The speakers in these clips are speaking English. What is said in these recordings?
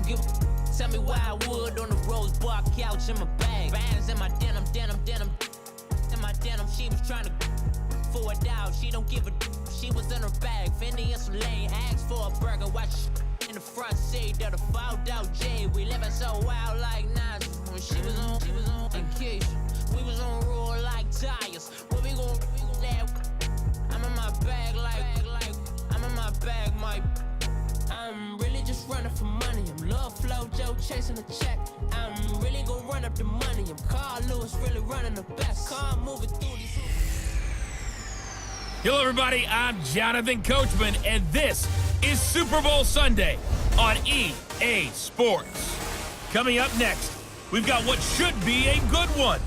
give a tell me why I would on the rose bar couch in my bag. Bands in my denim. In my denim, she was trying to for it out. She don't give a she was in her bag. Fendi and some lane asked for a burger. Watch in the front seat of the fouled out J. We living so wild like Nas. When she was on vacation. We was on roll like tires. What we gon' I'm in my bag like I'm in my bag, my I'm really just running for money. I'm love flow, Joe chasing the check. I'm really gonna run up the money. I'm Carl Lewis, really running the best. Car moving through these. Hello, everybody. I'm Jonathan Coachman, and this is Super Bowl Sunday on EA Sports. Coming up next, we've got what should be a good one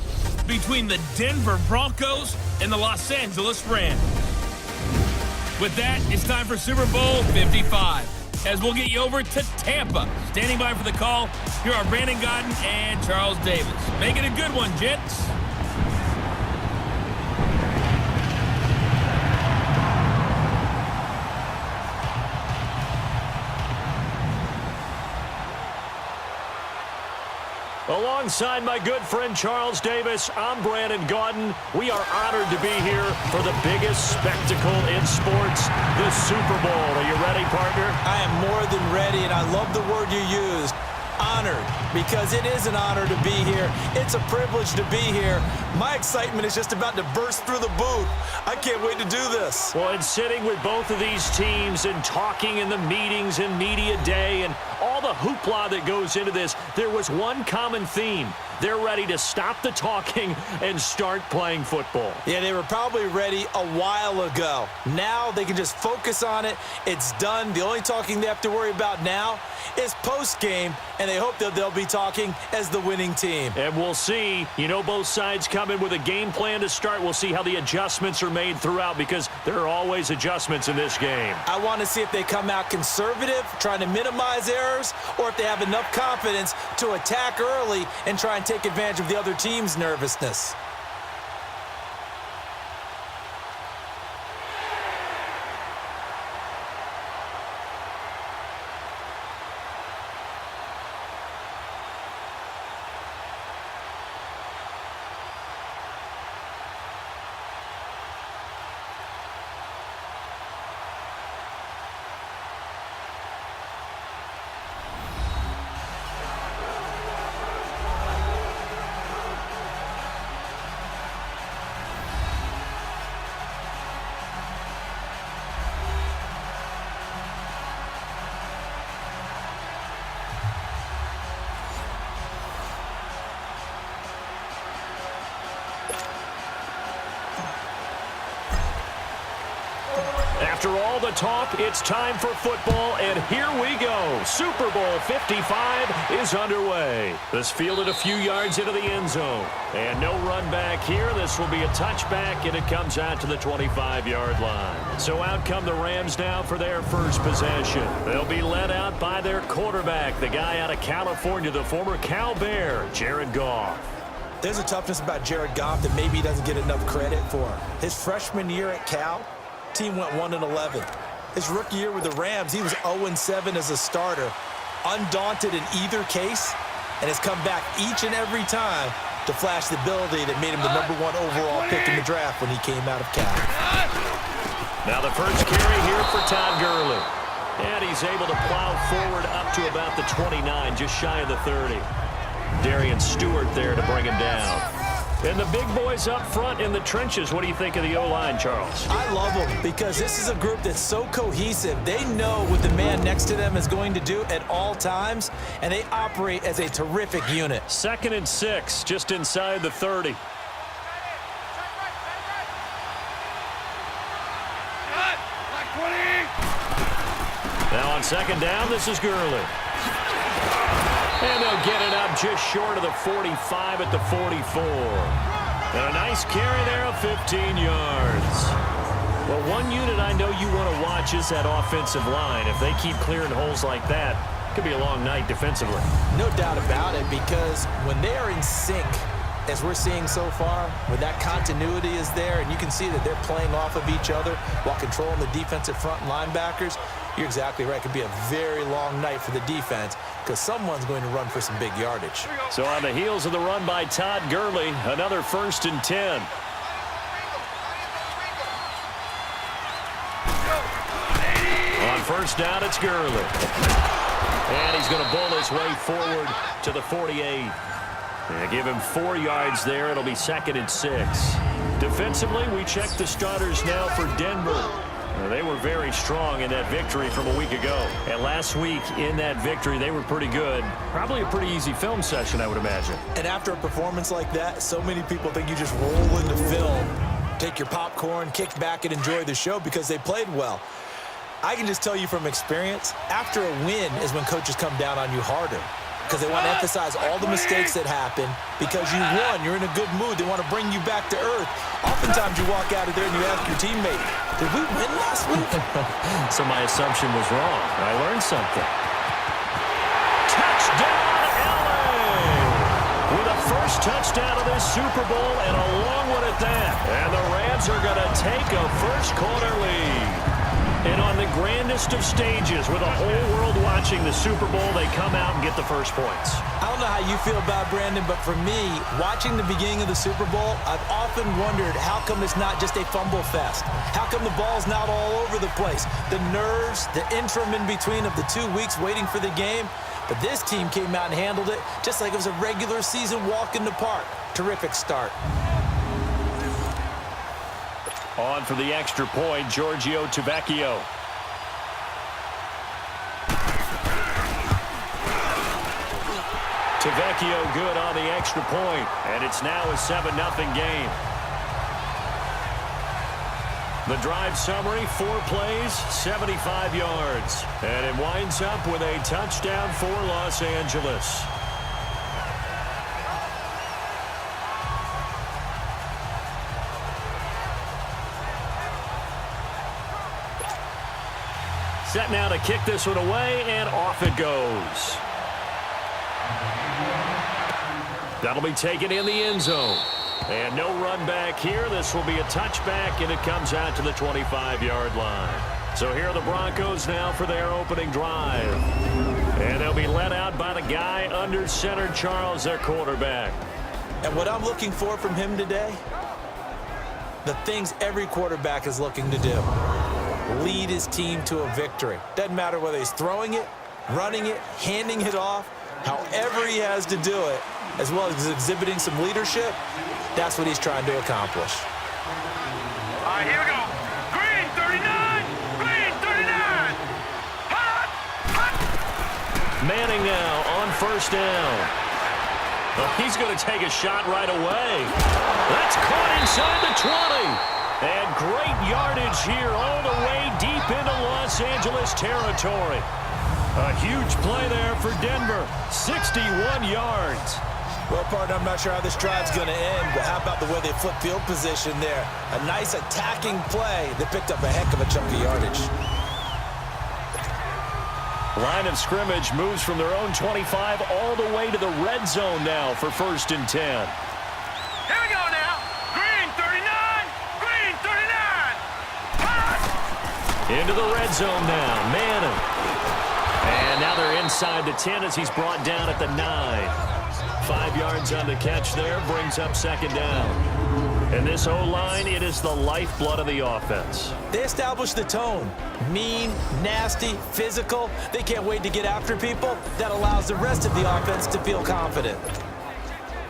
between the Denver Broncos and the Los Angeles Rams. With that, it's time for Super Bowl 55. As we'll get you over to Tampa. Standing by for the call, here are Brandon Gaudin and Charles Davis. Make it a good one, gents. Alongside my good friend Charles Davis, I'm Brandon Gaudin. We are honored to be here for the biggest spectacle in sports, the Super Bowl. Are you ready, partner? I am more than ready, and I love the word you used. Honored, because it is an honor to be here. It's a privilege to be here. My excitement is just about to burst through the booth. I can't wait to do this. Well, and sitting with both of these teams and talking in the meetings and media day and all the hoopla that goes into this, there was one common theme. They're ready to stop the talking and start playing football. Yeah, they were probably ready a while ago. Now they can just focus on it. It's done. The only talking they have to worry about now is post-game, and they hope that they'll be talking as the winning team. And we'll see. You know, both sides come in with a game plan to start. We'll see how the adjustments are made throughout, because there are always adjustments in this game. I want to see if they come out conservative, trying to minimize errors, or if they have enough confidence to attack early and try and take advantage of the other team's nervousness. After all the talk, it's time for football, and here we go. Super Bowl 55 is underway. This fielded a few yards into the end zone. And no run back here. This will be a touchback, and it comes out to the 25-yard line. So out come the Rams now for their first possession. They'll be led out by their quarterback, the guy out of California, the former Cal Bear, Jared Goff. There's a toughness about Jared Goff that maybe he doesn't get enough credit for. His freshman year at Cal, team went 1-11. His rookie year with the Rams, he was 0-7 as a starter, undaunted in either case, and has come back each and every time to flash the ability that made him the #1 overall pick in the draft when he came out of Cal. Now the first carry here for Todd Gurley. And he's able to plow forward up to about the 29, just shy of the 30. Darian Stewart there to bring him down. And the big boys up front in the trenches. What do you think of the O-line, Charles? I love them because this is a group that's so cohesive. They know what the man next to them is going to do at all times, and they operate as a terrific unit. 2nd and 6, just inside the 30. Now on 2nd down, this is Gurley. And they'll get it up just short of the 45 at the 44. And a nice carry there of 15 yards. Well, one unit I know you want to watch is that offensive line. If they keep clearing holes like that, it could be a long night defensively. No doubt about it, because when they are in sync as we're seeing so far, when that continuity is there and you can see that they're playing off of each other while controlling the defensive front linebackers, you're exactly right. It could be a very long night for the defense because someone's going to run for some big yardage. So on the heels of the run by Todd Gurley, another 1st and 10. On 1st down, it's Gurley. And he's going to bull his way forward to the 48. And give him 4 yards there. It'll be 2nd and 6. Defensively, we check the starters now for Denver. They were very strong in that victory from a week ago. And last week in that victory, they were pretty good. Probably a pretty easy film session, I would imagine. And after a performance like that, so many people think you just roll into film, take your popcorn, kick back, and enjoy the show because they played well. I can just tell you from experience, after a win is when coaches come down on you harder because they want to emphasize all the mistakes that happen. Because you won, you're in a good mood. They want to bring you back to earth. Oftentimes you walk out of there and you ask your teammate, did we win last week? So my assumption was wrong. I learned something. Touchdown, LA! With a first touchdown of this Super Bowl and a long one at that. And the Rams are going to take a first-quarter lead. And on the grandest of stages, with a whole world watching the Super Bowl, they come out and get the first points. I don't know how you feel about Brandon, but for me, watching the beginning of the Super Bowl, I've often wondered how come it's not just a fumble fest? How come the ball's not all over the place? The nerves, the interim in between of the 2 weeks waiting for the game. But this team came out and handled it just like it was a regular season walk in the park. Terrific start. On for the extra point, Giorgio Tavecchio. Tavecchio good on the extra point, and it's now a 7-0 game. The drive summary, 4 plays, 75 yards. And it winds up with a touchdown for Los Angeles. Set now to kick this one away, and off it goes. That'll be taken in the end zone. And no run back here. This will be a touchback, and it comes out to the 25-yard line. So here are the Broncos now for their opening drive. And they'll be led out by the guy under center, Charles, their quarterback. And what I'm looking for from him today, the things every quarterback is looking to do. Lead his team to a victory. Doesn't matter whether he's throwing it, running it, handing it off, however he has to do it, as well as exhibiting some leadership, that's what he's trying to accomplish. All right, here we go. Green 39, green 39. Hot, hot. Manning now on 1st down. Oh, he's going to take a shot right away. That's caught inside the 20. And great yardage here all the way deep into Los Angeles territory. A huge play there for Denver. 61 yards. Well, partner, I'm not sure how this drive's going to end, but how about the way they flip field position there? A nice attacking play that picked up a heck of a chunk of yardage. Line of scrimmage moves from their own 25 all the way to the red zone now for 1st and 10. Here we go now. Green 39, green 39. Hot. Into the red zone now. Manning. And now they're inside the 10 as he's brought down at the 9. 5 yards on the catch there, brings up 2nd down. And this O-line, it is the lifeblood of the offense. They established the tone. Mean, nasty, physical. They can't wait to get after people. That allows the rest of the offense to feel confident.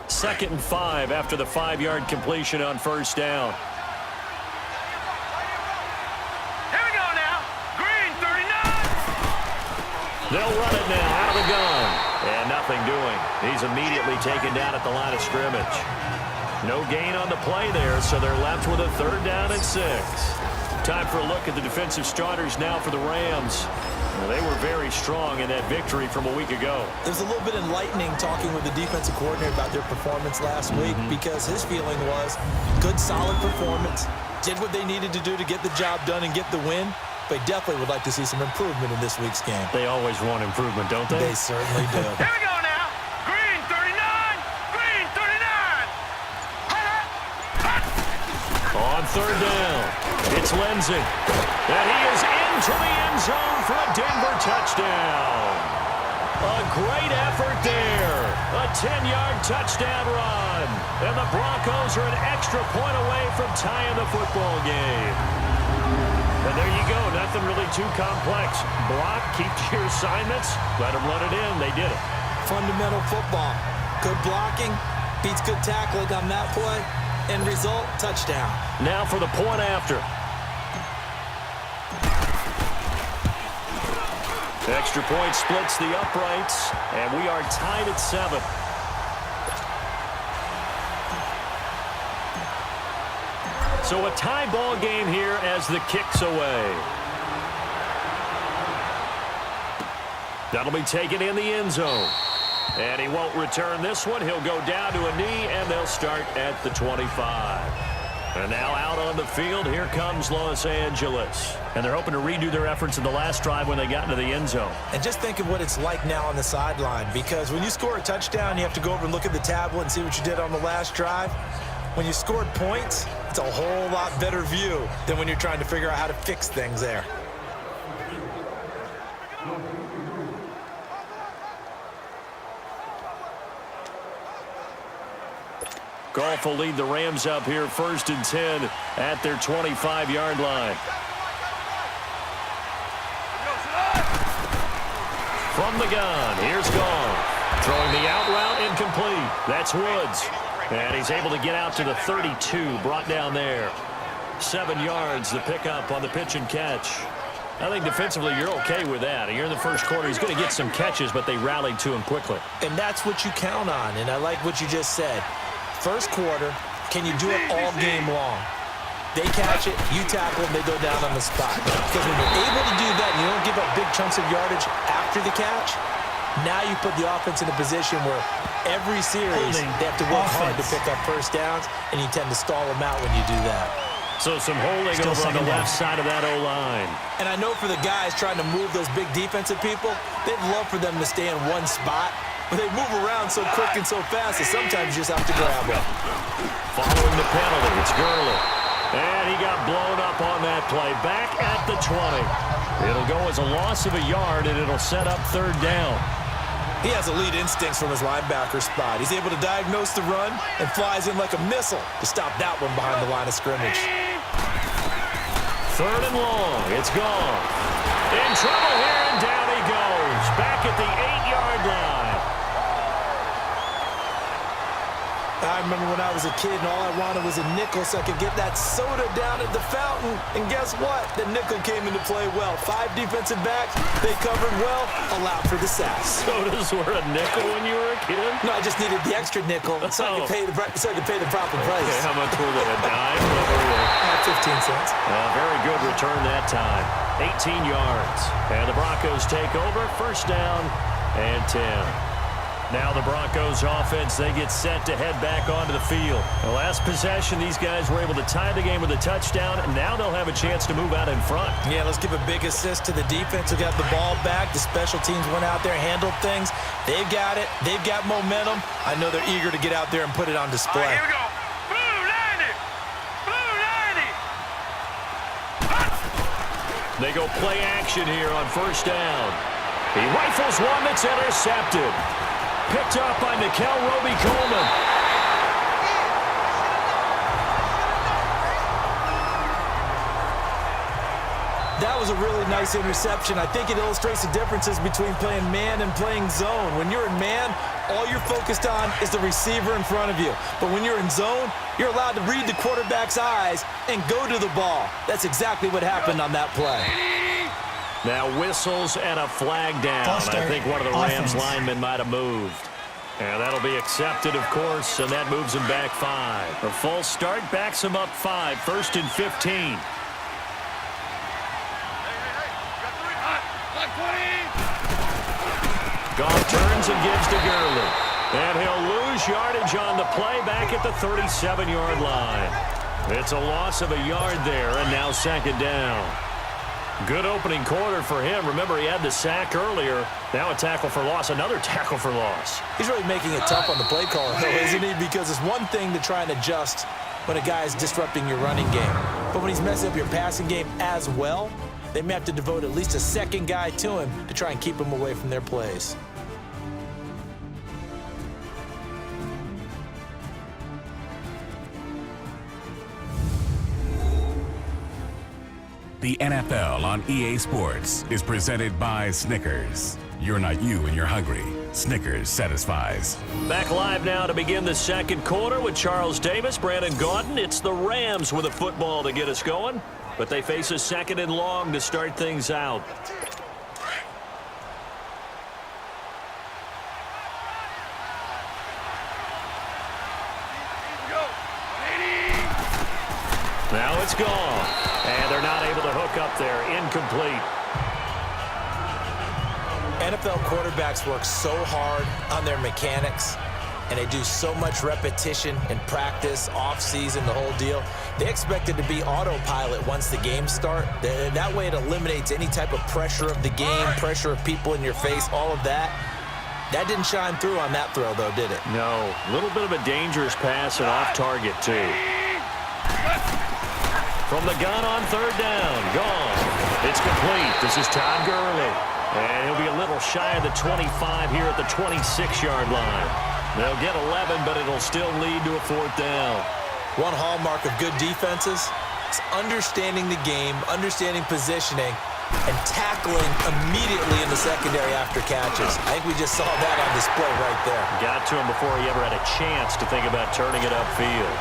2nd and 5 after the 5-yard completion on 1st down. Here we go now. Green 39. They'll run it now out of the gun. And nothing doing. He's immediately taken down at the line of scrimmage. No gain on the play there, so they're left with a 3rd down and 6. Time for a look at the defensive starters now for the Rams. Well, they were very strong in that victory from a week ago. It was a little bit enlightening talking with the defensive coordinator about their performance last week because his feeling was good, solid performance, did what they needed to do to get the job done and get the win. They definitely would like to see some improvement in this week's game. They always want improvement, don't they? They certainly do. Here we go now. Green 39, green 39. third down. It's Lindsey. And he is into the end zone for a Denver touchdown. A great effort there. A 10-yard touchdown run. And the Broncos are an extra point away from tying the football game. And there you go. Nothing really too complex. Block, keep to your assignments. Let them run it in. They did it. Fundamental football. Good blocking beats good tackling on that play. End result, touchdown. Now for the point after. Extra point splits the uprights, and we are tied at 7. So a tie ball game here as the kick's away. That'll be taken in the end zone. And he won't return this one. He'll go down to a knee, and they'll start at the 25. And now out on the field, here comes Los Angeles. And they're hoping to redo their efforts in the last drive when they got into the end zone. And just think of what it's like now on the sideline, because when you score a touchdown, you have to go over and look at the tablet and see what you did on the last drive. When you scored points, it's a whole lot better view than when you're trying to figure out how to fix things there. Goff will lead the Rams up here 1st and 10 at their 25-yard line. From the gun, here's Goff. Throwing the out route incomplete. That's Woods. And he's able to get out to the 32, brought down there. 7 yards, the pickup on the pitch and catch. I think defensively you're okay with that. Here in the first quarter, he's going to get some catches, but they rallied to him quickly. And that's what you count on, and I like what you just said. First quarter, can you do it all game long? They catch it, you tackle them, they go down on the spot. Because when you're able to do that and you don't give up big chunks of yardage after the catch, now you put the offense in a position where every series they have to work hard to pick up first downs, and you tend to stall them out when you do that. So some holding over on the left side of that O-line. And I know for the guys trying to move those big defensive people, they'd love for them to stay in one spot. But they move around so quick and so fast that sometimes you just have to grab them. Following the penalty, it's Gurley. And he got blown up on that play. Back at the 20. It'll go as a loss of a yard, and it'll set up 3rd down. He has elite instincts from his linebacker spot. He's able to diagnose the run and flies in like a missile to stop that one behind the line of scrimmage. 3rd and long. It's gone. In trouble here, and down he goes. Back at the 8-yard line. I remember when I was a kid and all I wanted was a nickel so I could get that soda down at the fountain. And guess what? The nickel came into play well. 5 defensive backs, they covered well, allowed for the sacks. Sodas were a nickel when you were a kid? No, I just needed the extra nickel so I could pay the proper price. Okay, how much were they? A dime? 15 cents. Very good return that time. 18 yards. And the Broncos take over. 1st down and 10. Now the Broncos offense, they get set to head back onto the field. The last possession, these guys were able to tie the game with a touchdown, and now they'll have a chance to move out in front. Yeah, let's give a big assist to the defense who got the ball back. The special teams went out there, handled things. They've got it. They've got momentum. I know they're eager to get out there and put it on display. All right, here we go. Blue 90. Blue 90. They go play action here on 1st down. He rifles one that's intercepted. Picked up by Nikel Roby-Coleman. That was a really nice interception. I think it illustrates the differences between playing man and playing zone. When you're in man, all you're focused on is the receiver in front of you. But when you're in zone, you're allowed to read the quarterback's eyes and go to the ball. That's exactly what happened on that play. Now whistles and a flag down. I think one of the Rams linemen might have moved. And that'll be accepted, of course, and that moves him back 5. A false start backs him up 5. 1st and 15. Goff turns and gives to Gurley. And he'll lose yardage on the play back at the 37-yard line. It's a loss of a yard there, and now 2nd down. Good opening quarter for him. Remember, he had the sack earlier. Now a tackle for loss, another tackle for loss. He's really making it tough on the play caller, though, isn't he? Because it's one thing to try and adjust when a guy is disrupting your running game. But when he's messing up your passing game as well, they may have to devote at least a second guy to him to try and keep him away from their plays. The NFL on EA Sports is presented by Snickers. You're not you when you're hungry. Snickers satisfies. Back live now to begin the second quarter with Charles Davis, Brandon Gaudin. It's the Rams with a football to get us going, but they face a 2nd and long to start things out. Now it's gone, and they're not able to hook up there. Incomplete. NFL quarterbacks work so hard on their mechanics, and they do so much repetition and practice, off-season, the whole deal. They expect it to be autopilot once the games start. That way it eliminates any type of pressure of the game, pressure of people in your face, all of that. That didn't shine through on that throw, though, did it? No. A little bit of a dangerous pass and off target, too. From the gun on 3rd down. Gone. It's complete. This is Todd Gurley. And he'll be a little shy of the 25 here at the 26-yard line. They'll get 11, but it'll still lead to a 4th down. One hallmark of good defenses is understanding the game, understanding positioning, and tackling immediately in the secondary after catches. I think we just saw that on display right there. Got to him before he ever had a chance to think about turning it upfield.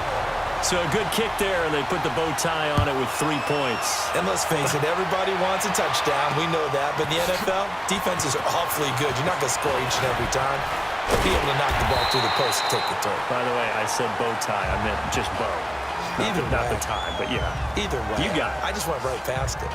So a good kick there, and they put the bow tie on it with 3 points. And let's face it, everybody wants a touchdown. We know that. But in the NFL, defenses are awfully good. You're not going to score each and every time. But be able to knock the ball through the post and take the turn. By the way, I said bow tie. I meant just bow. Not the tie, but yeah. Either way. You got it. I just went right past it.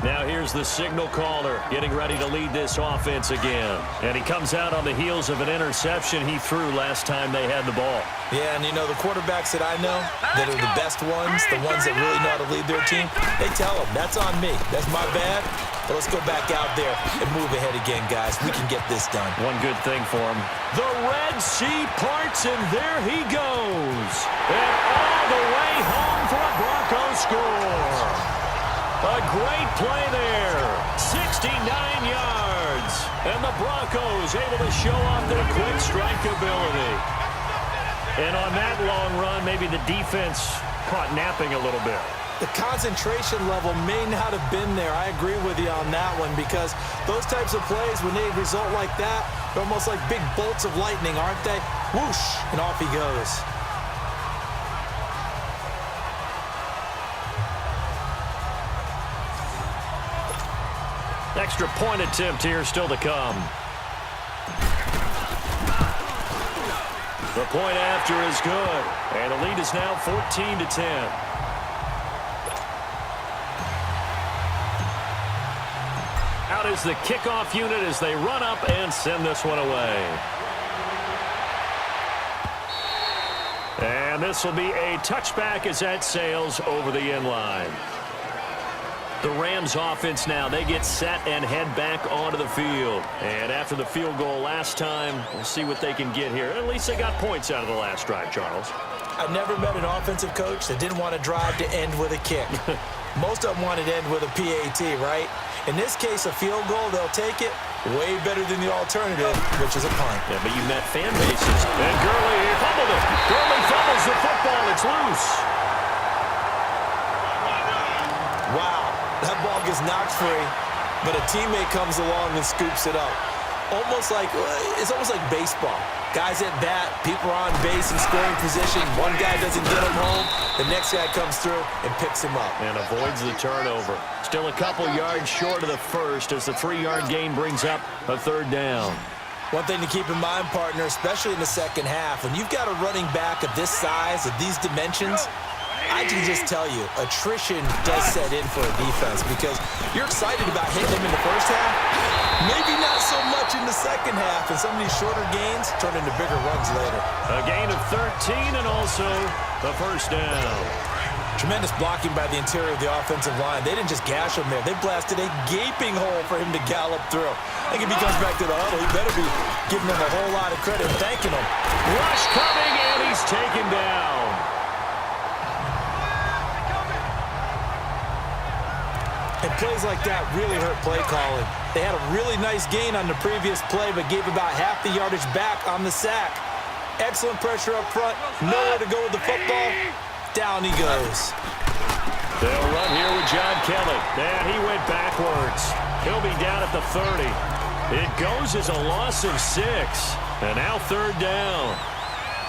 Now here's the signal caller getting ready to lead this offense again. And he comes out on the heels of an interception he threw last time they had the ball. Yeah, and you know, the quarterbacks that I know that are the best ones, the ones that really know how to lead their team, they tell them, that's on me. That's my bad. But let's go back out there and move ahead again, guys. We can get this done. One good thing for him. The Red Sea parts, and there he goes. And all the way home for a Broncos score. A great play there. 69 yards. And the Broncos able to show off their quick strike ability. And on that long run, maybe the defense caught napping a little bit. The concentration level may not have been there. I agree with you on that one, because those types of plays, when they result like that, they're almost like big bolts of lightning, aren't they? Whoosh, and off he goes. Extra point attempt here still to come. The point after is good. And the lead is now 14-10. Out is the kickoff unit as they run up and send this one away. And this will be a touchback as that sails over the end line. The Rams offense now, they get set and head back onto the field. And after the field goal last time, we'll see what they can get here. At least they got points out of the last drive, Charles. I've never met an offensive coach that didn't want to drive to end with a kick. Most of them wanted to end with a PAT, right? In this case, a field goal, they'll take it. Way better than the alternative, which is a punt. Yeah, but you met fan bases. And Gurley fumbled it. Gurley fumbles the football. It's loose. Wow. That ball gets knocked free, but a teammate comes along and scoops it up. It's almost like baseball. Guys at bat, people are on base in scoring position. One guy doesn't get him home. The next guy comes through and picks him up. And avoids the turnover. Still a couple yards short of the first as the 3-yard gain brings up a 3rd down. One thing to keep in mind, partner, especially in the second half, when you've got a running back of this size, of these dimensions, I can just tell you, attrition does set in for a defense, because you're excited about hitting them in the first half, maybe not so much in the second half, and some of these shorter gains turn into bigger runs later. A gain of 13 and also the 1st down. Tremendous blocking by the interior of the offensive line. They didn't just gash him there. They blasted a gaping hole for him to gallop through. I think if he comes back to the huddle, he better be giving them a whole lot of credit and thanking them. Rush coming, and he's taken down. And plays like that really hurt play calling. They had a really nice gain on the previous play, but gave about half the yardage back on the sack. Excellent pressure up front. Nowhere to go with the football. Down he goes. They'll run here with John Kelly. And he went backwards. He'll be down at the 30. It goes as a loss of 6. And now 3rd down.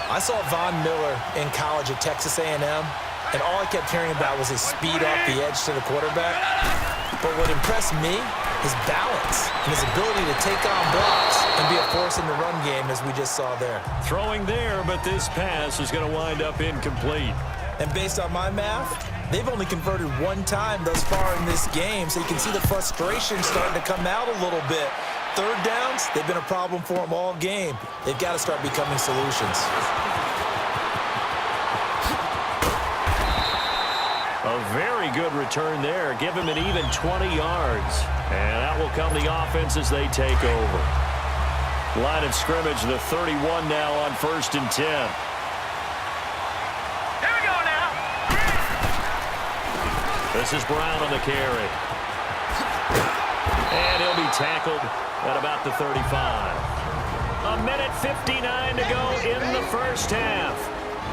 I saw Von Miller in college at Texas A&M, and all I kept hearing about was his speed off the edge to the quarterback. But what impressed me, his balance and his ability to take on blocks and be a force in the run game, as we just saw there. Throwing there, but this pass is going to wind up incomplete. And based on my math, they've only converted 1 time thus far in this game, so you can see the frustration starting to come out a little bit. 3rd downs, they've been a problem for them all game. They've got to start becoming solutions. A very good return there. Give him an even 20 yards. And that will come the offense as they take over. Line of scrimmage, the 31 now on 1st and 10. Here we go now. This is Brown on the carry. And he'll be tackled at about the 35. 1:59 to go in the first half.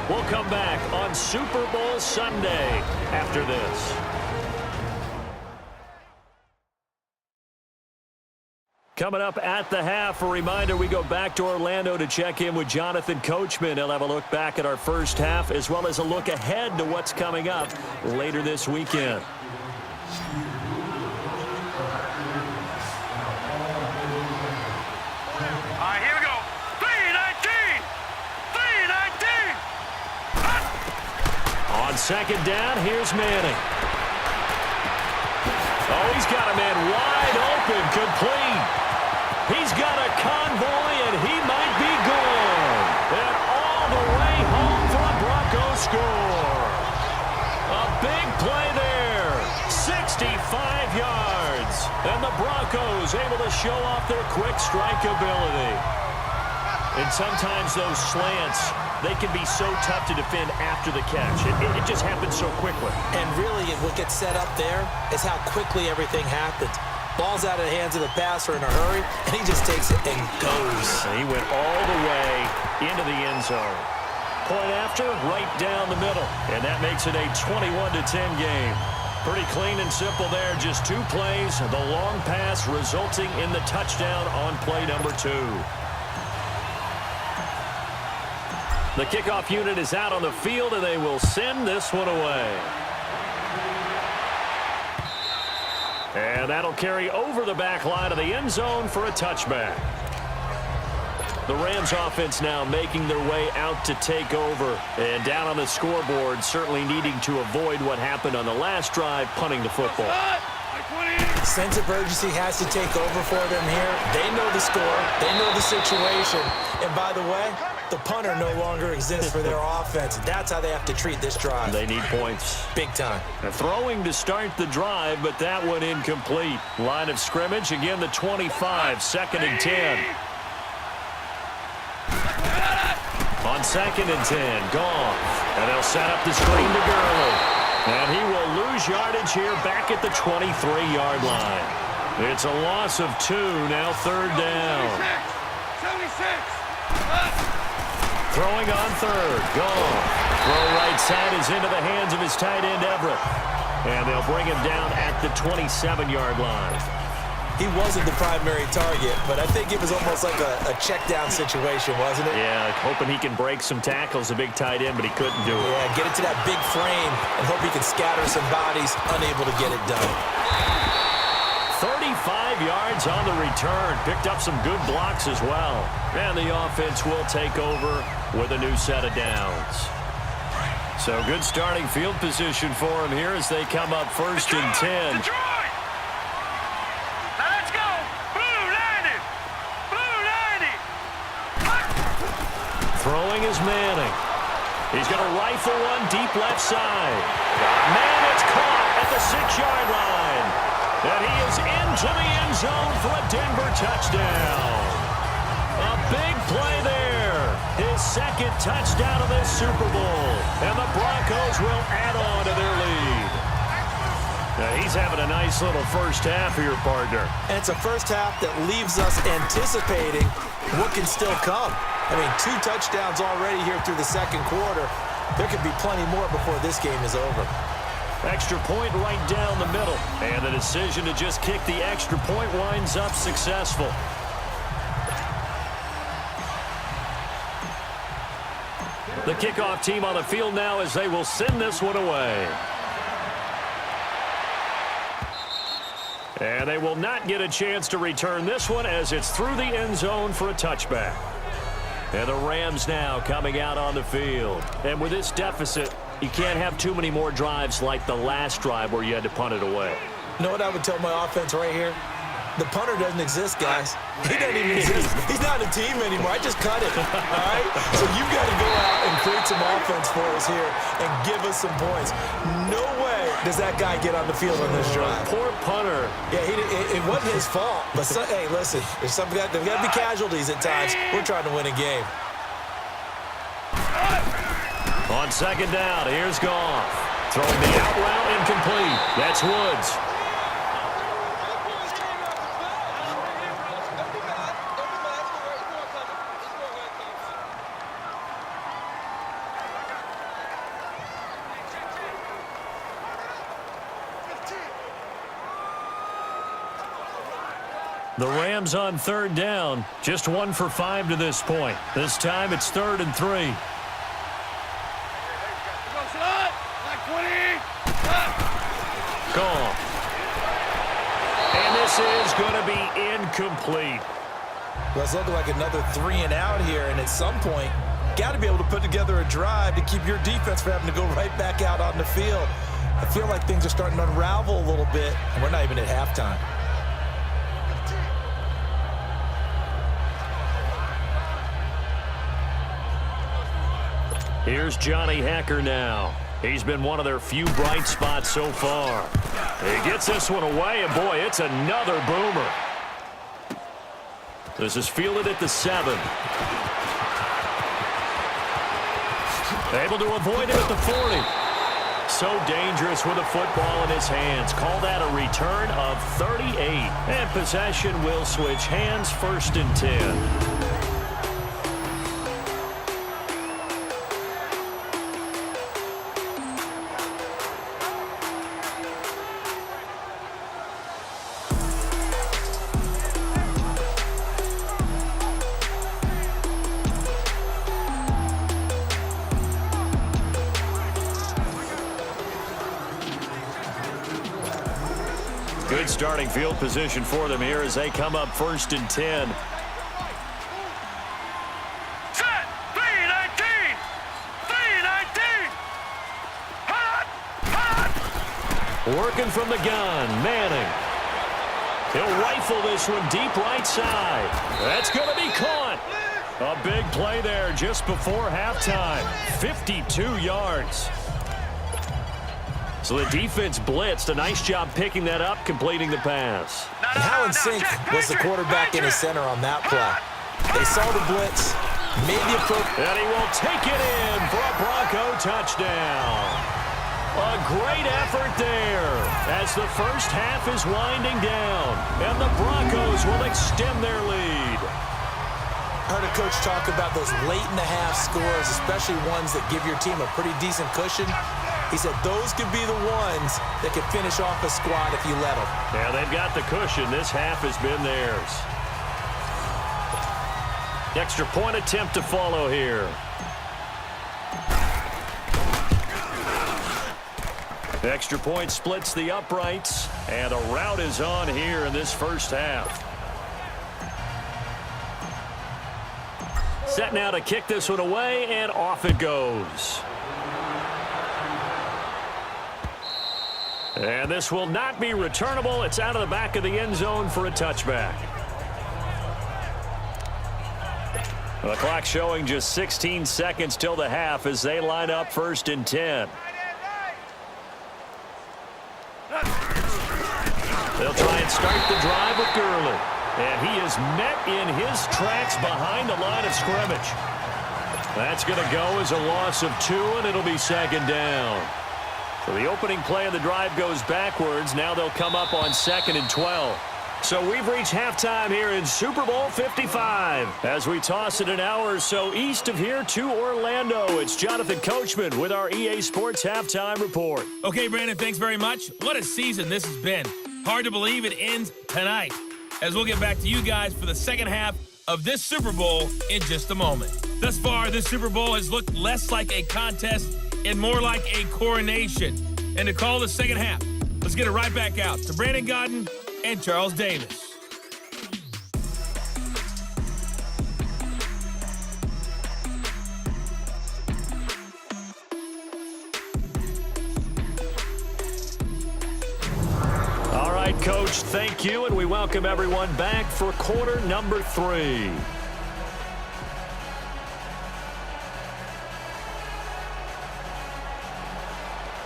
We'll come back on Super Bowl Sunday after this. Coming up at the half, a reminder, we go back to Orlando to check in with Jonathan Coachman. He'll have a look back at our first half as well as a look ahead to what's coming up later this weekend. All right, here we go. 3-19. 3-19. On 2nd down, here's Manning. Oh, he's got a man wide open, complete. He's got a convoy, and he might be gone. And all the way home for a Broncos score. A big play there. 65 yards. And the Broncos able to show off their quick strike ability. And sometimes those slants, they can be so tough to defend after the catch. It just happens so quickly. And really, what gets set up there is how quickly everything happens. Ball's out of the hands of the passer in a hurry, and he just takes it and goes. And he went all the way into the end zone. Point after, right down the middle. And that makes it a 21-10 game. Pretty clean and simple there. Just 2 plays. The long pass resulting in the touchdown on play number 2. The kickoff unit is out on the field, and they will send this one away. And that'll carry over the back line of the end zone for a touchback. The Rams offense now making their way out to take over. And down on the scoreboard, certainly needing to avoid what happened on the last drive, punting the football. Sense of urgency has to take over for them here. They know the score. They know the situation. And by the way, the punter no longer exists for their offense. That's how they have to treat this drive. They need points. Big time. And throwing to start the drive, but that one incomplete. Line of scrimmage, again the 25, 2nd and 10. On 2nd and 10, Goff. And they'll set up the screen to Gurley. And he will lose yardage here back at the 23-yard line. It's a loss of 2, now 3rd down. 76. Throwing on 3rd, Goff. Throw right side is into the hands of his tight end, Everett. And they'll bring him down at the 27-yard line. He wasn't the primary target, but I think it was almost like a check-down situation, wasn't it? Yeah, hoping he can break some tackles, a big tight end, but he couldn't do it. Yeah, get it to that big frame and hope he can scatter some bodies, unable to get it done. 35 yards on the return. Picked up some good blocks as well. And the offense will take over with a new set of downs. So good starting field position for him here as they come up 1st and 10. Throwing is Manning. He's going to rifle one deep left side. Man, it's caught at the 6-yard line. And he is into the end zone for a Denver touchdown. A big play there. His second touchdown of this Super Bowl. And the Broncos will add on to their lead. Now, he's having a nice little first half here, partner. And it's a first half that leaves us anticipating what can still come. I mean, 2 touchdowns already here through the second quarter. There could be plenty more before this game is over. Extra point right down the middle. And the decision to just kick the extra point winds up successful. The kickoff team on the field now as they will send this one away. And they will not get a chance to return this one as it's through the end zone for a touchback. And the Rams now coming out on the field. And with this deficit, you can't have too many more drives like the last drive where you had to punt it away. You know what I would tell my offense right here? The punter doesn't exist, guys. He doesn't even exist. He's not a team anymore. I just cut it, all right? So you've got to go out and create some offense for us here and give us some points. No way does that guy get on the field on this drive. Poor punter. Yeah, it wasn't his fault. But, hey, listen, there's got to be casualties at times. We're trying to win a game. On second down, here's Goff. Throwing the out route incomplete. That's Woods. The Rams on third down, just 1 for 5 to this point. This time it's 3rd and 3. Goal. And this is going to be incomplete. Well, it's looking like another 3 and out here, and at some point, got to be able to put together a drive to keep your defense from having to go right back out on the field. I feel like things are starting to unravel a little bit, and we're not even at halftime. Here's Johnny Hacker now. He's been one of their few bright spots so far. He gets this one away, and boy, it's another boomer. This is fielded at the 7. Able to avoid it at the 40. So dangerous with a football in his hands. Call that a return of 38. And possession will switch hands, 1st and 10. Good starting field position for them here as they come up 1st and 10. Set! 3-19! 3-19! Hot! Hot! Working from the gun, Manning. He'll rifle this one deep right side. That's going to be caught. A big play there just before halftime. 52 yards. So the defense blitzed. A nice job picking that up, completing the pass. And how in sync was the quarterback in his center on that play? They saw the blitz, made the approach. And he will take it in for a Bronco touchdown. A great effort there as the first half is winding down. And the Broncos will extend their lead. I heard a coach talk about those late-in-the-half scores, especially ones that give your team a pretty decent cushion. He said those could be the ones that could finish off a squad if you let them. Yeah, they've got the cushion. This half has been theirs. Extra point attempt to follow here. Extra point splits the uprights, and a route is on here in this first half. Set now to kick this one away, and off it goes. And this will not be returnable. It's out of the back of the end zone for a touchback. The clock showing just 16 seconds till the half as they line up 1st and 10. They'll try and start the drive with Gurley. And he is met in his tracks behind the line of scrimmage. That's going to go as a loss of 2, and it'll be 2nd down. So the opening play of the drive goes backwards. Now they'll come up on 2nd and 12. So we've reached halftime here in Super Bowl 55. As we toss it an hour or so east of here to Orlando, it's Jonathan Coachman with our EA Sports Halftime Report. Okay, Brandon, thanks very much. What a season this has been. Hard to believe it ends tonight, as we'll get back to you guys for the second half of this Super Bowl in just a moment. Thus far, this Super Bowl has looked less like a contest and more like a coronation. And to call the second half, let's get it right back out to Brandon Godden and Charles Davis. All right, Coach, thank you, and we welcome everyone back for quarter number 3.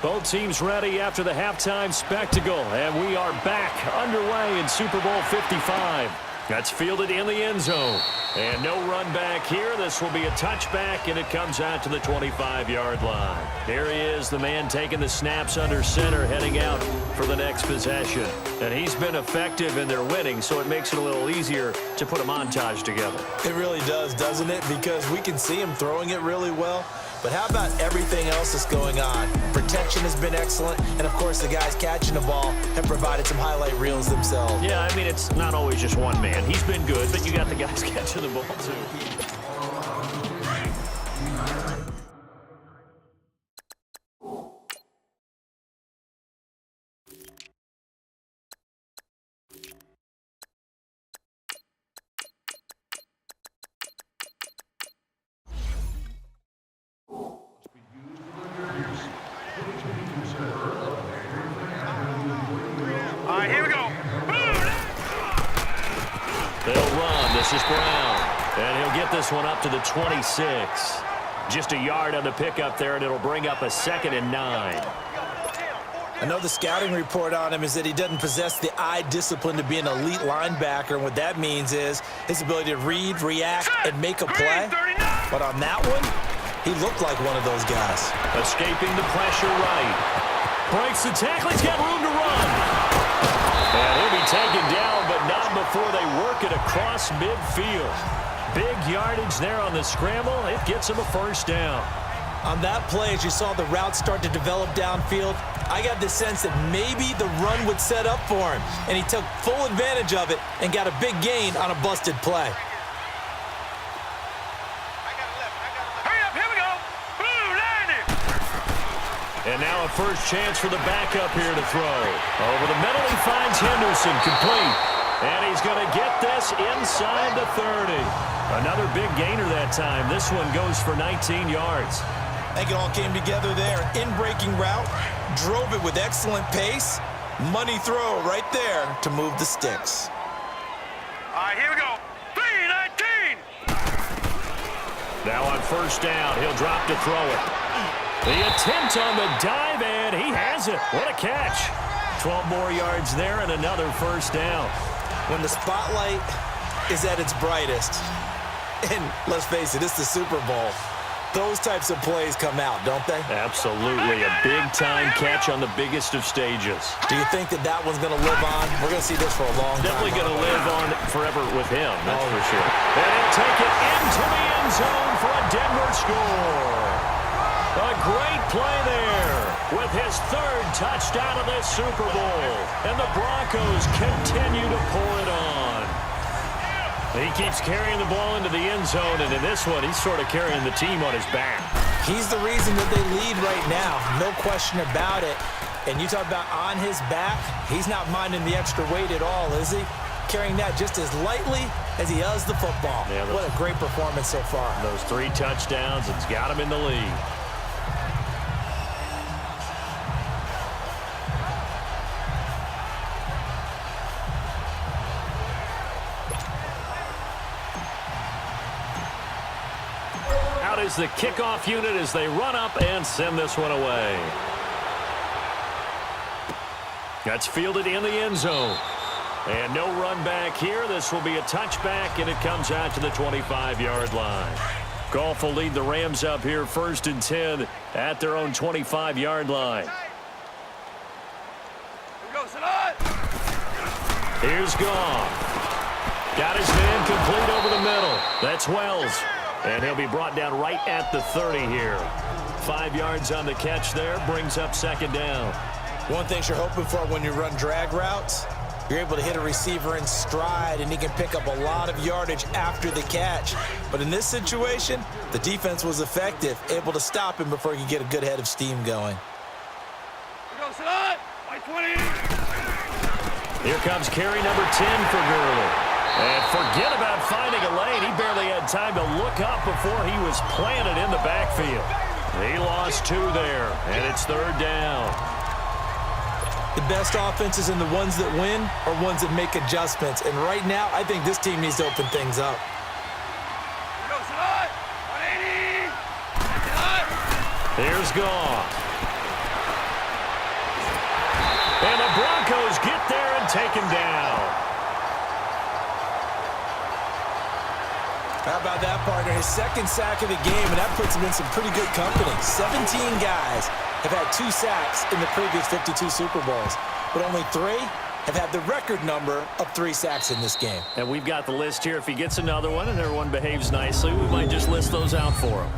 Both teams ready after the halftime spectacle, and we are back underway in Super Bowl 55. That's fielded in the end zone. And no run back here. This will be a touchback, and it comes out to the 25-yard line. There he is, the man taking the snaps under center, heading out for the next possession. And he's been effective in their winning, so it makes it a little easier to put a montage together. It really does, doesn't it? Because we can see him throwing it really well. But how about everything else that's going on? Protection has been excellent, and of course the guys catching the ball have provided some highlight reels themselves. Yeah, I mean, it's not always just one man. He's been good, but you got the guys catching the ball too. All right, here we go. They'll run. This is Brown. And he'll get this one up to the 26. Just a yard on the pickup there, and it'll bring up a 2nd and 9. I know the scouting report on him is that he doesn't possess the eye discipline to be an elite linebacker, and what that means is his ability to read, react, and make a play. But on that one, he looked like one of those guys. Escaping the pressure right. Breaks the tackle. He's got room to run. And he'll be taken down, but not before they work it across midfield. Big yardage there on the scramble. It gets him a 1st down. On that play, as you saw the route start to develop downfield, I got the sense that maybe the run would set up for him, and he took full advantage of it and got a big gain on a busted play. Hurry up, here we go. Blue line. And now a first chance for the backup here to throw. Over the middle, he finds Henderson, complete. And he's going to get this inside the 30. Another big gainer that time. This one goes for 19 yards. I think it all came together there. In-breaking route, drove it with excellent pace. Money throw right there to move the sticks. All right, here we go. 3-19. Now on 1st down, he'll drop to throw it. The attempt on the dive, and he has it. What a catch. 12 more yards there and another 1st down. When the spotlight is at its brightest, and let's face it, it's the Super Bowl, those types of plays come out, don't they? Absolutely. A big-time catch on the biggest of stages. Do you think that one's going to live on? We're going to see this for a long time. Definitely going to live on forever with him, that's for sure. And he'll take it into the end zone for a Denver score. A great play there with his 3rd touchdown of this Super Bowl. And the Broncos continue to pour it on. He keeps carrying the ball into the end zone, and in this one, he's sort of carrying the team on his back. He's the reason that they lead right now, no question about it. And you talk about on his back, he's not minding the extra weight at all, is he? Carrying that just as lightly as he does the football. Yeah, what a great performance so far. Those 3 touchdowns, it's got him in the lead. is the kickoff unit as they run up and send this one away. That's fielded in the end zone. And no run back here. This will be a touchback, and it comes out to the 25-yard line. Goff will lead the Rams up here 1st and 10 at their own 25-yard line. Here's Goff. Got his man complete over the middle. That's Wells. And he'll be brought down right at the 30 here. 5 yards on the catch there. Brings up 2nd down. One thing you're hoping for when you run drag routes, you're able to hit a receiver in stride, and he can pick up a lot of yardage after the catch. But in this situation, the defense was effective, able to stop him before he could get a good head of steam going. Here comes carry number 10 for Gurley. And forget about finding a lane. He barely had time to look up before he was planted in the backfield. He lost 2 there, and it's 3rd down. The best offenses and the ones that win are ones that make adjustments. And right now, I think this team needs to open things up. Here's Goff. And the Broncos get there and take him down. How about that, partner? His 2nd sack of the game, and that puts him in some pretty good company. 17 guys have had 2 sacks in the previous 52 Super Bowls, but only 3 have had the record number of 3 sacks in this game. And we've got the list here. If he gets another one and everyone behaves nicely, we might just list those out for him.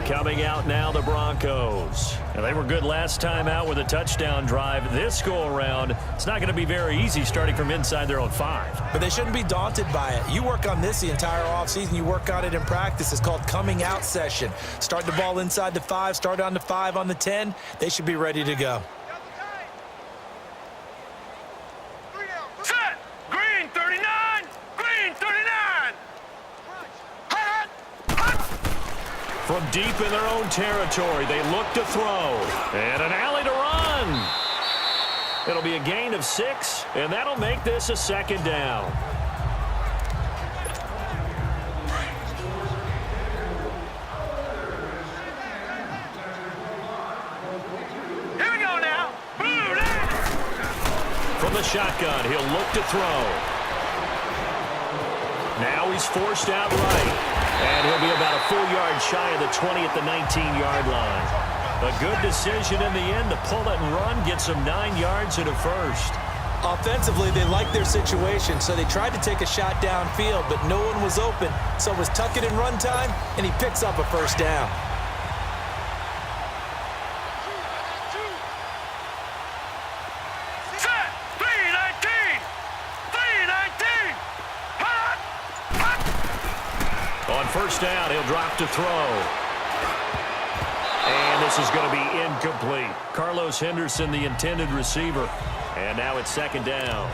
Coming out now, the Broncos. And they were good last time out with a touchdown drive. This go-around, it's not going to be very easy starting from inside their own 5. But they shouldn't be daunted by it. You work on this the entire offseason. You work on it in practice. It's called coming out session. Start the ball inside the 5, start on the 5, on the 10. They should be ready to go. Set! Green 39! Green 39! From deep in their own territory, they look to throw. And an alley to run. It'll be a gain of 6, and that'll make this a 2nd down. Here we go now. Blue line. From the shotgun, he'll look to throw. Now he's forced out right. And he'll be about a full yard shy of the 20 at the 19-yard line. A good decision in the end to pull it and run, get some 9 yards and a 1st. Offensively, they liked their situation, so they tried to take a shot downfield, but no one was open. So it was tuck it in run time, and he picks up a 1st down. Set! 319! 319! Hot! On 1st down, he'll drop to throw. And this is going to be incomplete. Carlos Henderson, the intended receiver. And now it's 2nd down.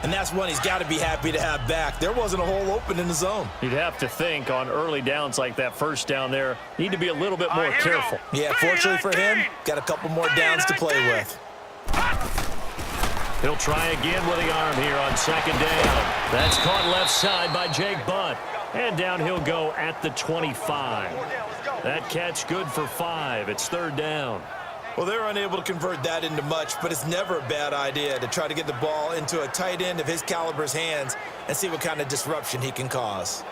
And that's one he's got to be happy to have back. There wasn't a hole open in the zone. You'd have to think on early downs like that 1st down there, need to be a little bit more careful. Yeah, fortunately for him, got a couple more downs to play with. He'll try again with the arm here on 2nd down. That's caught left side by Jake Butt. And down he'll go at the 25. That catch good for 5. It's 3rd down. Well, they're unable to convert that into much, but it's never a bad idea to try to get the ball into a tight end of his caliber's hands and see what kind of disruption he can cause.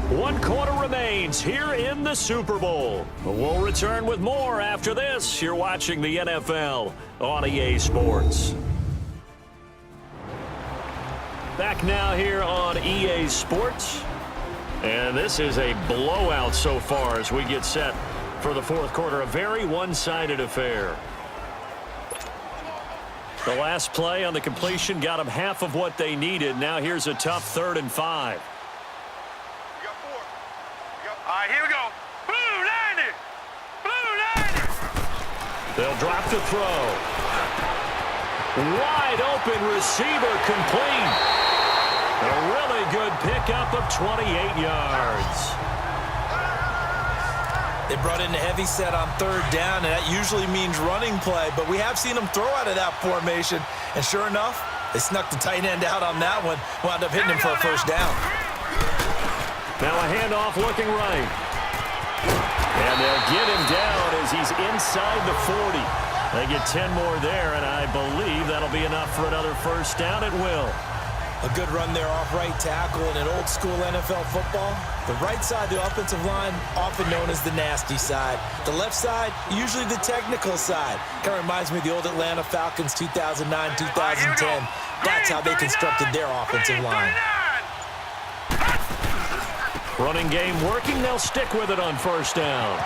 One quarter remains here in the Super Bowl. We'll return with more after this. You're watching the NFL on EA Sports. Back now here on EA Sports. And this is a blowout so far as we get set for the 4th quarter. A very one-sided affair. The last play on the completion got them half of what they needed. Now here's a tough 3rd and 5. All right, here we go. Blue 90! Blue 90! They'll drop to throw. Wide open receiver complete. A really good pickup of 28 yards. They brought in a heavy set on third down, and that usually means running play, but we have seen them throw out of that formation, and sure enough, they snuck the tight end out on that one, wound up hitting him for a first down. Now a handoff looking right. And they'll get him down as he's inside the 40. They get 10 more there, and I believe that'll be enough for another first down. It will. A good run there off right tackle in an old-school NFL football. The right side, the offensive line, often known as the nasty side. The left side, usually the technical side. Kind of reminds me of the old Atlanta Falcons 2009, 2010. That's how they constructed their offensive line. Running game working. They'll stick with it on first down.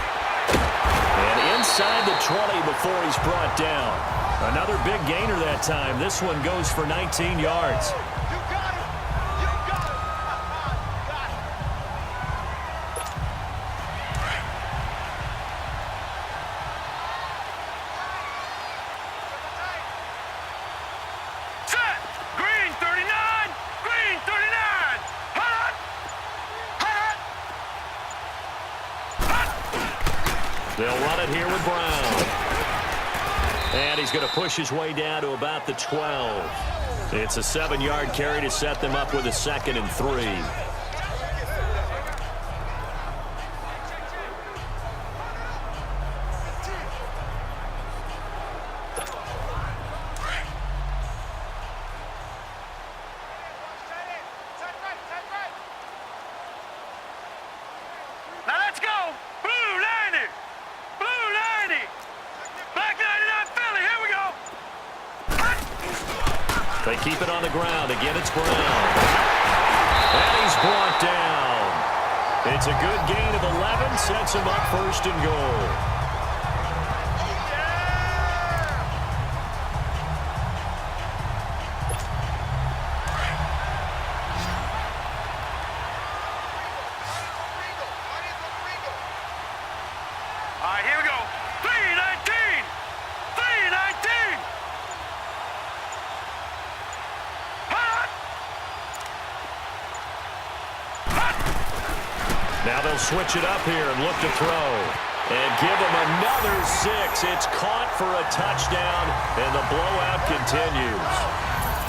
And inside the 20 before he's brought down. Another big gainer that time. This one goes for 19 yards. Set. Green 39. Green 39. Hot. Hot. Hot. They'll run it here with Brown. And he's going to push his way down to about the 12. It's a 7-yard carry to set them up with a 2nd and 3. Now let's go. Blue 90. Blue 90. Black 99 Philly. Here we go. Hot. They keep it on the ground. Again, it's Brown. And he's brought down. It's a good gain of 11. Sets him up 1st and goal. All right, here we go. 319. 319. Hot. Hot. Now they'll switch it up here and look to throw. And give him another 6. It's caught for a touchdown, and the blowout continues.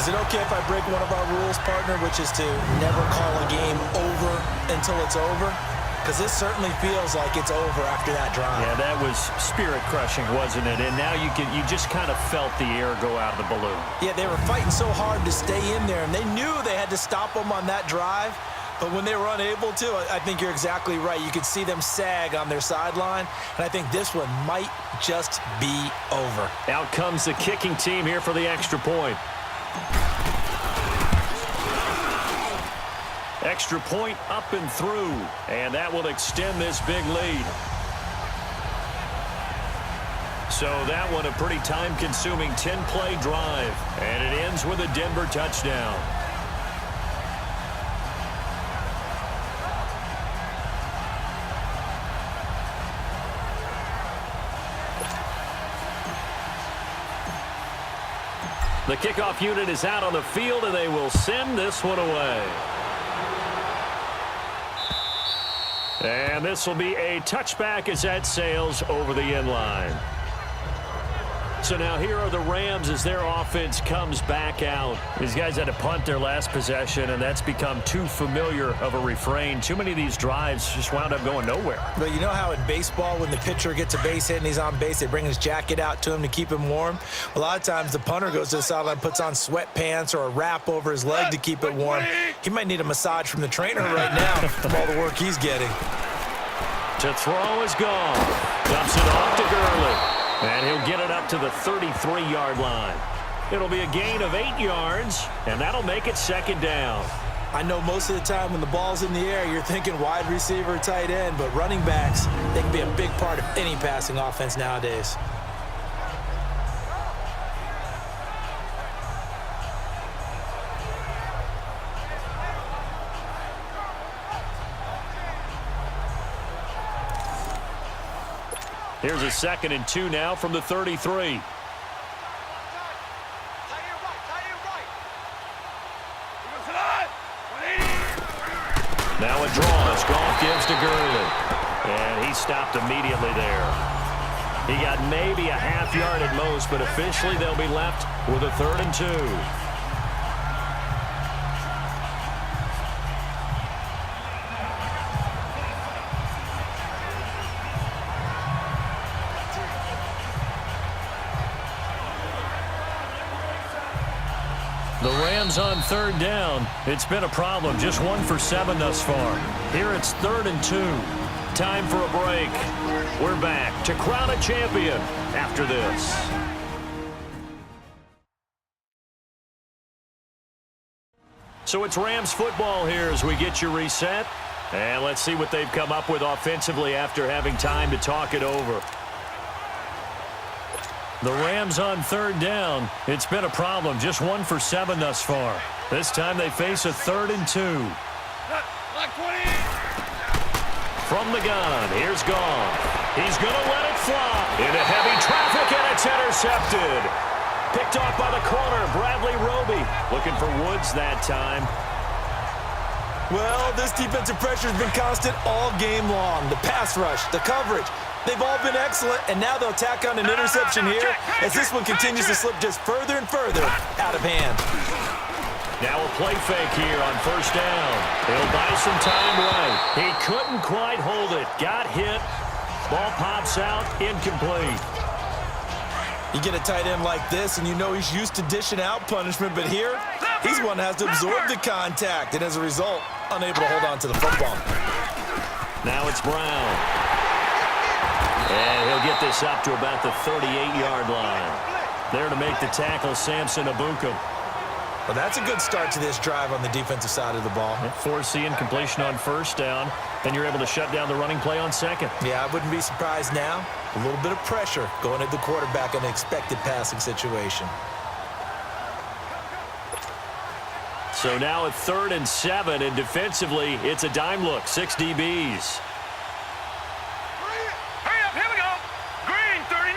Is it okay if I break one of our rules, partner, which is to never call a game over until it's over? Because this certainly feels like it's over after that drive. Yeah, that was spirit-crushing, wasn't it? And now you just kind of felt the air go out of the balloon. Yeah, they were fighting so hard to stay in there, and they knew they had to stop them on that drive. But when they were unable to, I think you're exactly right. You could see them sag on their sideline, and I think this one might just be over. Out comes the kicking team here for the extra point. Extra point up and through, and that will extend this big lead. So that one a pretty time-consuming 10-play drive, and it ends with a Denver touchdown. The kickoff unit is out on the field, and they will send this one away. And this will be a touchback as that sails over the end line. So now here are the Rams as their offense comes back out. These guys had to punt their last possession, and that's become too familiar of a refrain. Too many of these drives just wound up going nowhere. But you know how in baseball, when the pitcher gets a base hit and he's on base, they bring his jacket out to him to keep him warm? A lot of times the punter goes to the sideline, puts on sweatpants or a wrap over his leg to keep it warm. He might need a massage from the trainer right now from all the work he's getting. To throw is gone. Dumps it off to Gurley. And he'll get it up to the 33-yard line. It'll be a gain of 8 yards, and that'll make it 2nd down. I know most of the time when the ball's in the air, you're thinking wide receiver, tight end, but running backs, they can be a big part of any passing offense nowadays. Here's a 2nd and 2 now from the 33. Handoff gives to Gurley. And he stopped immediately there. He got maybe a half yard at most, but officially they'll be left with a 3rd and 2. The Rams on 3rd down. It's been a problem. Just 1 for 7 thus far. Here it's 3rd and 2. Time for a break. We're back to crown a champion after this. So it's Rams football here as we get you reset. And let's see what they've come up with offensively after having time to talk it over. The Rams on 3rd down. It's been a problem. Just 1 for 7 thus far. This time they face a 3rd and 2. From the gun, here's Goff. He's going to let it fly. Into heavy traffic, and it's intercepted. Picked off by the corner, Bradley Roby. Looking for Woods that time. Well, this defensive pressure has been constant all game long. The pass rush, the coverage, they've all been excellent, and now they'll tack on an interception here as this one continues to slip just further and further out of hand. Now a play fake here on 1st down. He'll buy some time right. He couldn't quite hold it. Got hit. Ball pops out. Incomplete. You get a tight end like this, and you know he's used to dishing out punishment, but here, he's one that has to absorb the contact, and as a result, unable to hold on to the football. Now it's Brown. And he'll get this up to about the 38-yard line. There to make the tackle, Samson Ebukam. Well, that's a good start to this drive on the defensive side of the ball. Force the incompletion on 1st down. Then you're able to shut down the running play on 2nd. Yeah, I wouldn't be surprised now. A little bit of pressure going at the quarterback in an expected passing situation. So now a 3rd and 7, and defensively, it's a dime look. 6 DBs. Hurry up, here we go. Green 39,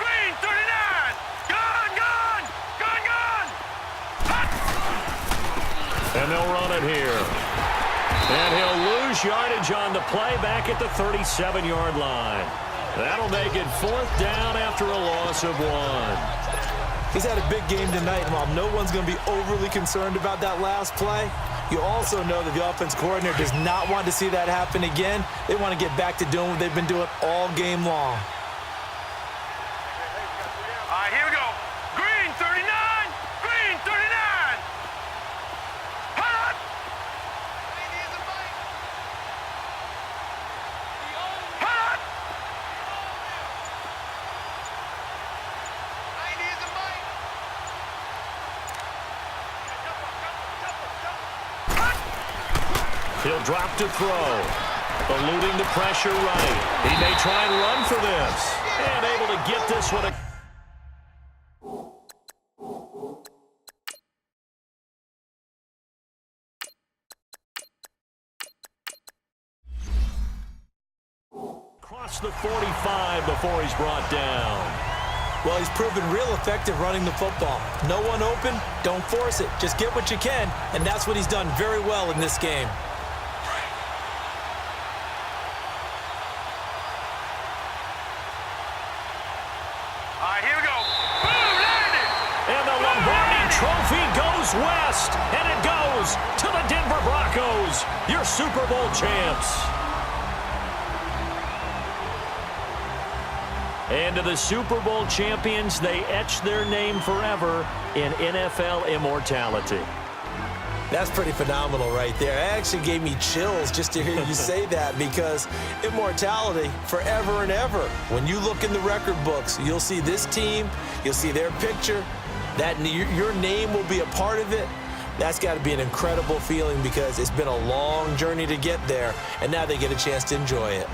green 39. Gun. And they'll run it here. And he'll lose yardage on the play back at the 37-yard line. That'll make it 4th down after a loss of 1. He's had a big game tonight, and while no one's going to be overly concerned about that last play, you also know that the offense coordinator does not want to see that happen again. They want to get back to doing what they've been doing all game long. All right, here we go. Green 39, green 39. Hot. Hot. He'll drop to throw. Eluding the pressure right. He may try and run for this. And able to get this one. Across the 45 before he's brought down. Well, he's proven real effective running the football. No one open, don't force it. Just get what you can, and that's what he's done very well in this game. All right, here we go. Boom, landed. And the Lombardi Trophy goes west, and it goes to the Denver Broncos, your Super Bowl champs. And to the Super Bowl champions, they etch their name forever in NFL immortality. That's pretty phenomenal right there. It actually gave me chills just to hear you say that, because immortality forever and ever. When you look in the record books, you'll see this team, you'll see their picture, that your name will be a part of it. That's got to be an incredible feeling, because it's been a long journey to get there, and now they get a chance to enjoy it.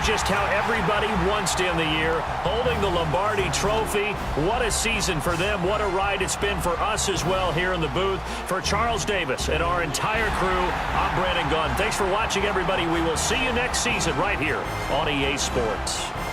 just how everybody wants to end the year, holding the Lombardi Trophy. What a season for them. What a ride it's been for us as well here in the booth. For Charles Davis and our entire crew, I'm Brandon Gunn. Thanks for watching, everybody. We will see you next season right here on EA Sports.